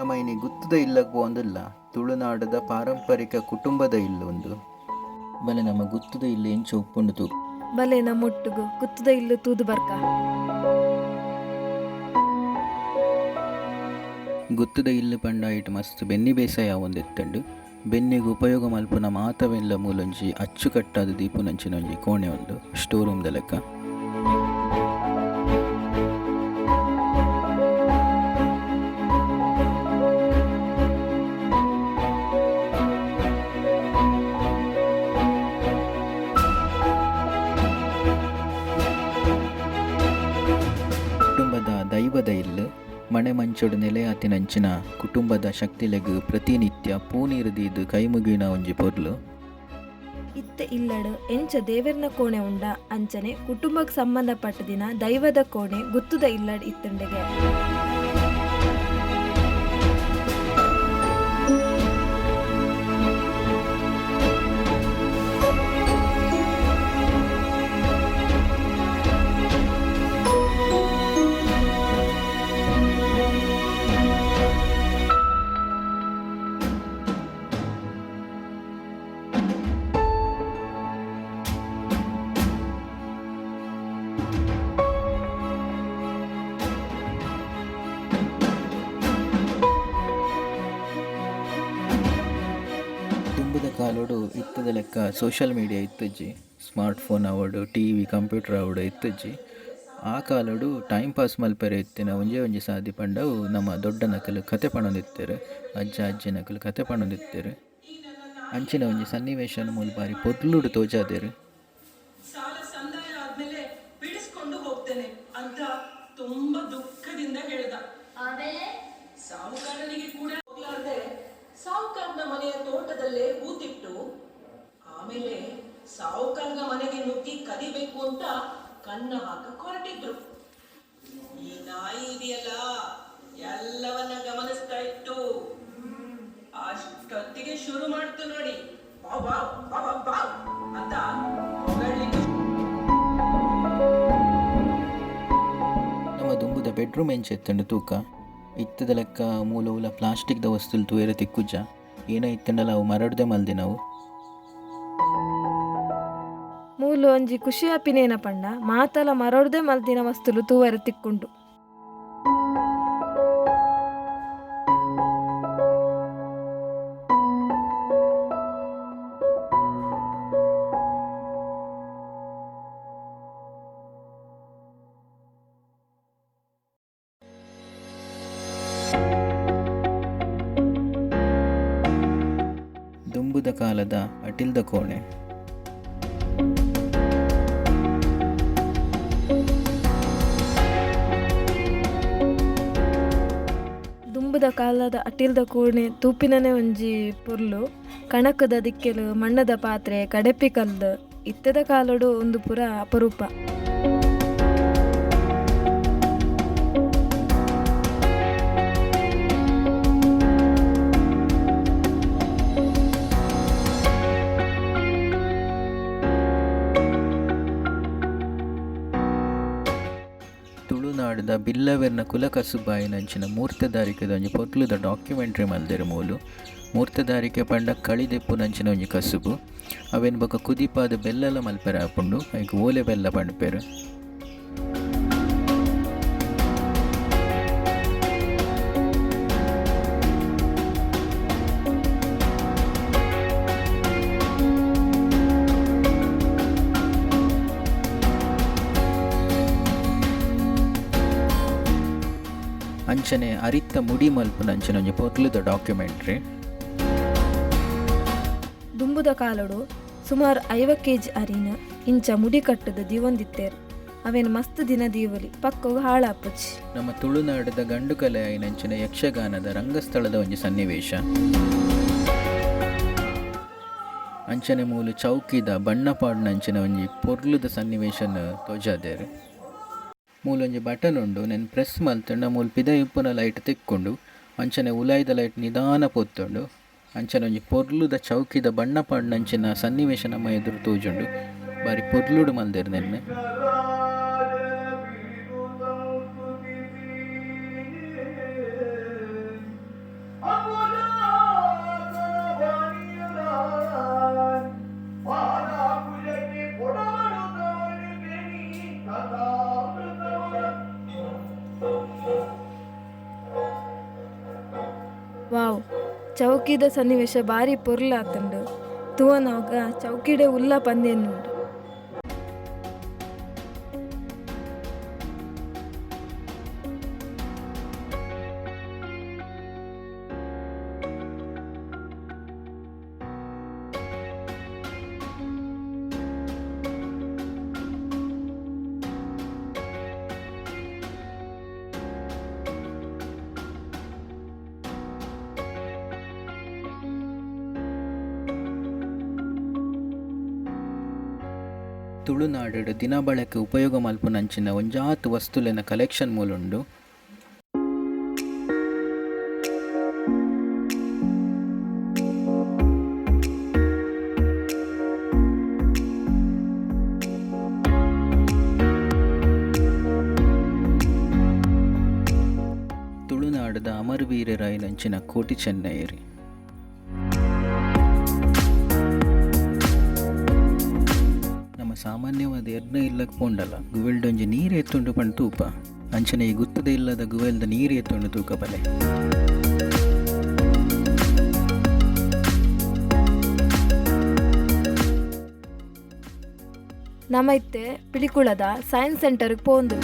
ನಮೈನಿ ಗುತ್ತದ ಇಲ್ಲಕ್ಕೆ ಒಂದಿಲ್ಲ ತುಳುನಾಡದ ಪಾರಂಪರಿಕ ಕುಟುಂಬದ ಇಲ್ಲೊಂದು ಬಲೆ ನಮ್ಮ ಗುತ್ತದ ಇಲ್ಲ ಎಂಚ ಉಪ್ಪುಂಡು ತೂ ಬಲೆ ನಮ್ಮೊಟ್ಟಿಗೂ ಗುತ್ತದ ಇಲ್ಲು ತೂದು ಬರ್ಕ. ಗುತ್ತದ ಇಲ್ಲು ಪಂಡ ಮಸ್ತ್ ಬೆನ್ನಿ ಬೇಸಾಯ ಒಂದೆತ್ತಂಡು ಬೆನ್ನಿಗೆ ಉಪಯೋಗ ಮಲ್ಪುನ ಮಾತವೆಲ್ಲ ಮೂಲೊಂಜಿ ಅಚ್ಚುಕಟ್ಟಾದ ದೀಪುನಂಚಿನೊಂಜಿ ಕೋಣೆ ಒಂದು ಸ್ಟೋರ್ ರೂಮ್ದ ಲೆಕ್ಕ. ಕುಟುಂಬದ ದೈವದ ಇಲ್ಲು ಮನೆ ಮಂಚೋಡು ನೆಲೆಯಾತಿನಂಚಿನ ಕುಟುಂಬದ ಶಕ್ತಿಲೆಗ್ ಪ್ರತಿನಿತ್ಯ ಪೂನೀರ್ದೀದು ಕೈಮುಗಿನ ಒಂಜಿ ಪೊರ್ಲು. ಇತ್ತೆ ಇಲ್ಲಡು ಎಂಚ ದೇವೆರ್ನ ಕೋಣೆ ಉಂಡ ಅಂಚನೆ ಕುಟುಂಬಕ್ಕೆ ಸಂಬಂಧಪಟ್ಟ ದಿನ ದೈವದ ಕೋಣೆ ಗುತ್ತುದ ಇಲ್ಲಡ್ ಇತ್ತುಂಡೆಗೆ. ತುಂಬದ ಕಾಲೋಡು ಇತ್ತದ ಲೆಕ್ಕ ಸೋಷಿಯಲ್ ಮೀಡಿಯಾ ಇತ್ತಜ್ಜಿ, ಸ್ಮಾರ್ಟ್ ಫೋನ್ ಆವಡು, ಟಿವಿ ಕಂಪ್ಯೂಟರ್ ಆವಡು ಇತ್ತಜ್ಜಿ. ಆ ಕಾಲೋಡು ಟೈಮ್ ಪಾಸ್ ಮಲ್ಪೆರೆ ಇತ್ತಿನ ಒಂಜೇ ಸಾದಿ ಪಂಡವು ನಮ್ಮ ದೊಡ್ಡ ನಕಲು ಕತೆ ಪಣೊಂದಿತ್ತೇರು, ಅಜ್ಜ ಅಜ್ಜಿ ನಕಲು ಕತೆ ಪಣೊಂದಿತ್ತೇರು. ಅಂಚಿನ ಒಂಜಿ ಸನ್ನಿವೇಶನ ಮೂಲ ಬಾರಿ ಪೊರ್ಲುಡು ತೋಜಾದೇರು. ಸಾಲ ಸಂದಾಯ ಆದ್ಮೇಲೆ ಬಿಡಿಸ್ಕೊಂಡು ಹೋಗ್ತೇನೆ ಅಂತ ತುಂಬಾ ದುಃಖದಿಂದ ಹೇಳ್ದ. ಆಮೇಲೆ ಸಾಹುಕಾರನಿಗೆ ಕೂಡ ಹೋಗ್ಲಾರ್ದೆ ಸಾಹುಕಾರನ ಮನೆಯ ತೋಟದಲ್ಲೇ ಹೂತಿಟ್ಟು ಆಮೇಲೆ ಸಾಹುಕಾರನ ಮನೆಗೆ ನುಗ್ಗಿ ಕದಿಬೇಕು ಅಂತ ಕನ್ನ ಹಾಕಕ್ ಹೊರಟಿದ್ರು. ಈ ನಾಯಿ ಇದೆಯಲ್ಲ ಎಲ್ಲವನ್ನ ಗಮನಿಸ್ತಾ ಇತ್ತು. ಅಷ್ಟೊತ್ತಿಗೆ ಶುರು ಮಾಡ್ತು ನೋಡಿ, ಬಾವ್ ಬಾವ್ ಬಾವ್ ಬಾವ್ ಅಂತ ಹೊಗಳ್ಲಿಕ್ಕೆ. ನಮ್ಮ ದುಂಬುದ ಬೆಡ್ರೂಮ್ ಎಂಚ ಎತ್ತಂಡು ತೂಕ ಇತ್ತದ ಲೆಕ್ಕ ಮೂಲವುಲ ಪ್ಲಾಸ್ಟಿಕ್ದ ವಸ್ತುಲು ತೂಯರ ತಿಕ್ಕುಜ ಏನ ಇತ್ತಂಡಲ್ಲ ಅವು ಮರಡ್ದೆ ಮಲ್ದಿ ನಾವು. ಮೂಲು ಒಂಜಿ ಖುಷಿ ಆಪಿನೇನ ಪಂಡ ಮಾತಲ ಮರೊಡ್ದೆ ಮಲ್ದಿನ ವಸ್ತುಲು ತೂವರ ತಿಕ್ಕುಂಡು. ದುಂಬುದ ಕಾಲದ ಅಟಿಲ್ದ ಕೋಣೆ. ದುಂಬುದ ಕಾಲದ ಅಟಿಲ್ದ ಕೋಣೆ ತೂಪಿನನೆ ಒಂಜಿ ಪೊರ್ಲು ಕಣಕದ ದಿಕ್ಕೆಲು ಮಣ್ಣದ ಪಾತ್ರೆ ಕಡೆಪಿ ಕಲ್ಲು ಇತ್ತದ ಕಾಲಡು ಒಂದು ಪುರ ಅಪರೂಪ. ತುಳುನಾಡದ ಬಿಲ್ಲವೆರ್ನ ಕುಲಕಸುಬಾಯಿನಂಚಿನ ಮೂರ್ತದಾರಿಕೆದ ಒಂಜಿ ಪೊರ್ಲುದ ಡಾಕ್ಯುಮೆಂಟ್ರಿ ಮಲ್ದೆರು ಮೂಲು. ಮೂರ್ತದಾರಿಕೆ ಪಂಡ ಕಳಿದೆಪ್ಪುನಂಚಿನ ಒಂಜಿ ಕಸುಬು ಅವೇನು ಬೊಕ ಕುದಿಪಾದ ಬೆಲ್ಲಲ ಮಲ್ಪೆರೆ ಆಪುಂಡು ಐಕ್ ಓಲೆ ಬೆಲ್ಲ ಪಂಡ್ಪೆರು. ಅಂಚನೆ ಅರಿತ್ತ ಮುಡಿ ಮಲ್ಪುನಂಚಿನ ಒಂಜಿ ಪೊರ್ಲುದ ಡಾಕ್ಯುಮೆಂಟ್ರಿ. ದುಂಬುದ ಕಾಲಡು ಸುಮಾರು 50 kg ಅರಿನ ಇಂಚ ಮುಡಿ ಕಟ್ಟದ ದಿವೊಂದಿತ್ತೇರು. ಅವೇನು ಮಸ್ತ್ ದಿನ ದೀವಲಿ ಪಕ್ಕೋಗ ಹಾಳಾಪುಚ್ಚಿ. ನಮ್ಮ ತುಳುನಾಡದ ಗಂಡು ಕಲೆ ಐನಂಚಿನ ಯಕ್ಷಗಾನದ ರಂಗಸ್ಥಳದ ಒಂಜಿ ಸನ್ನಿವೇಶ. ಅಂಚನೆ ಮೂಲು ಚೌಕಿದ ಬಣ್ಣಪಾಡ್ನಂಚಿನ ಒಂಜಿ ಪೊರ್ಲುದ ಸನ್ನಿವೇಶನ ತೋಜಾದೇರು. ಮೂಲೊಂಜಿ ಬಟನ್ ಉಂಡು ನೆನ್ ಪ್ರೆಸ್ ಮಲ್ತಂಡ ಮೂಲು ಪಿದ ಇಂಪುನ ಲೈಟ್ ತಿಕ್ಕೊಂಡು ಅಂಚನೆ ಉಲಾಯ್ದ ಲೈಟ್ ನಿಧಾನ ಪೊತ್ತುಂಡು ಅಂಚನೆ ಒಂಜಿ ಪೊರ್ಲುದ ಚೌಕಿದ ಬಣ್ಣ ಪಾಡ್ನಂಚಿನ ಸನ್ನಿವೇಶ ನಮ್ಮ ಎದುರು ತೋಜುಂಡು. ಬಾರಿ ಪೊರ್ಲುಡು ಮಲ್ದೆರ್ ನೆನ್ನೆ. ಚೌಕಿದ ಸನ್ನಿವೇಶ ಭಾರಿ ಪೊರ್ಲಾತುಂಡು ತೂವನವಾಗ ಚೌಕಿಡೆ ಉಲ್ಲ ಪಂದೆನ್ನುಂಡು. ತುಳುನಾಡು ದಿನ ಬಳಕೆ ಉಪಯೋಗ ಮಲ್ಪುನಂಚಿನ ಒಂಜಾತ್ ವಸ್ತುಲೆನ ಕಲೆಕ್ಷನ್ ಮೂಲುಂಡು. ತುಳುನಾಡದ ಅಮರವೀರರಾಯನಂಚಿನ ಕೋಟಿ ಚೆನ್ನೈರಿ. ಸಾಮಾನ್ಯವಾದ ಎರ್ನ ಇಲ್ಲಕ್ಕೆ ಪೋಂಡಲ್ಲ ಗುವೆಲ್ಡೊಂಜಿ ನೀರು ಎತ್ತುಂಡು ಪಂಡು ತೂಪ ಅಂಚನೆ ಈ ಗುತ್ತದ ಇಲ್ಲದ ಗುವೆಲ್ದ ನೀರು ಎತ್ತುಂಡು ತೂಕ ಬಲೆ. ನಮೈತೆ ಪಿಲಿಕುಳದ ಸೈನ್ಸ್ ಸೆಂಟರ್ಗೆ ಪೋಂದು.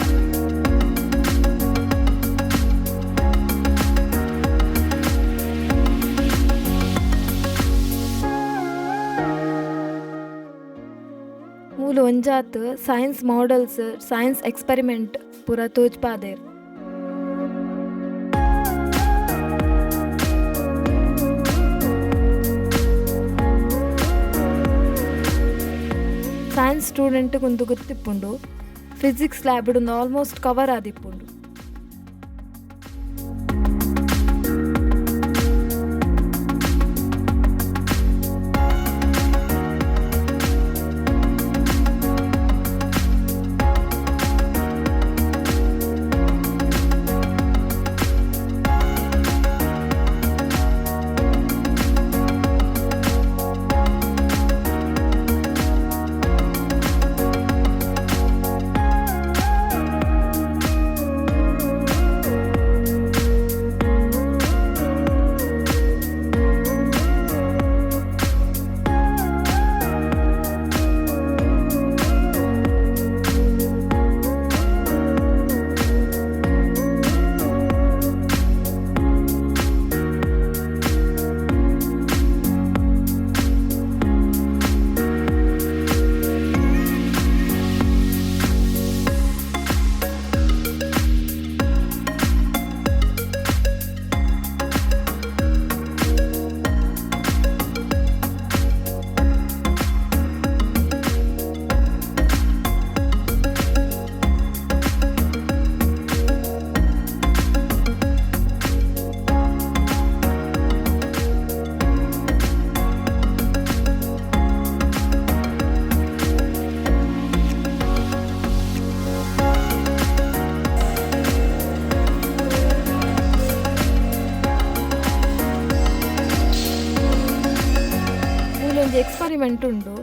ಮೂಲು ಒಂಜಾತ್ ಸೈನ್ಸ್ ಮಾಡೆಲ್ಸ್ ಸೈನ್ಸ್ ಎಕ್ಸ್ಪೆರಿಮೆಂಟ್ ಪೂರ ತೋಜ್ಪಾದೇರ್. ಸೈನ್ಸ್ ಸ್ಟೂಡೆಂಟ್ ಕುಂದು ಗೊತ್ತಿಪ್ಪುಂಡು ಫಿಸಿಕ್ಸ್ ಲ್ಯಾಬ್ ಆಲ್ಮೋಸ್ಟ್ ಕವರ್ ಆದಿಪ್ಪುಂಡು. ಎಕ್ಸ್ಪರಿಮೆಂಟ್ ಉಂಡು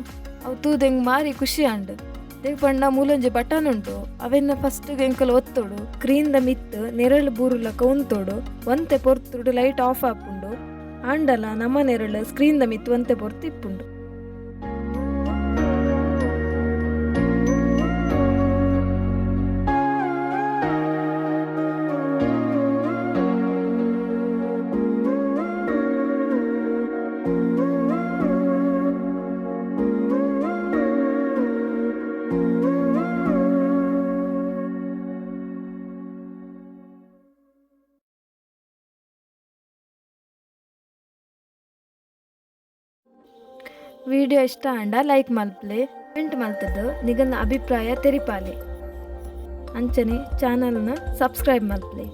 ಅವು ತೂದೆಂಗೆ ಮಾರಿ ಖುಷಿ ಅಂಡು ದೇವ್ ಪಂಡ ಮೂಲೊಂಜಿ ಬಟನ್ ಉಂಟು ಅವೆನ್ನ ಫಸ್ಟ್ ಎಂಕಲ್ ಒತ್ತೋಡು ಸ್ಕ್ರೀನ್ದ ಮಿತ್ ನೆರಳು ಬೂರುಲ ಕೌಂತೋಡು ಒಂತೆ ಪೊರ್ತುಡು ಲೈಟ್ ಆಫ್ ಆಪುಂಡು ಆಂಡಲ ನಮ್ಮ ನೆರಳು ಸ್ಕ್ರೀನ್ದ ಮಿತ್ ಒಂತೆ ಪೊರ್ತು ಇಪ್ಪುಂಡು. ವಿಡಿಯೋ ಇಷ್ಟ ಅಂಡ ಲೈಕ್ ಮಲ್ಪಲೆ ಕಮೆಂಟ್ ಮಲ್ತದ್ದು ನಿಗನ ಅಭಿಪ್ರಾಯ ತೆರಿಪಾಲೆ ಅಂಚನೆ ಚಾನಲ್ನ ಸಬ್ಸ್ಕ್ರೈಬ್ ಮಲ್ಪಲೆ.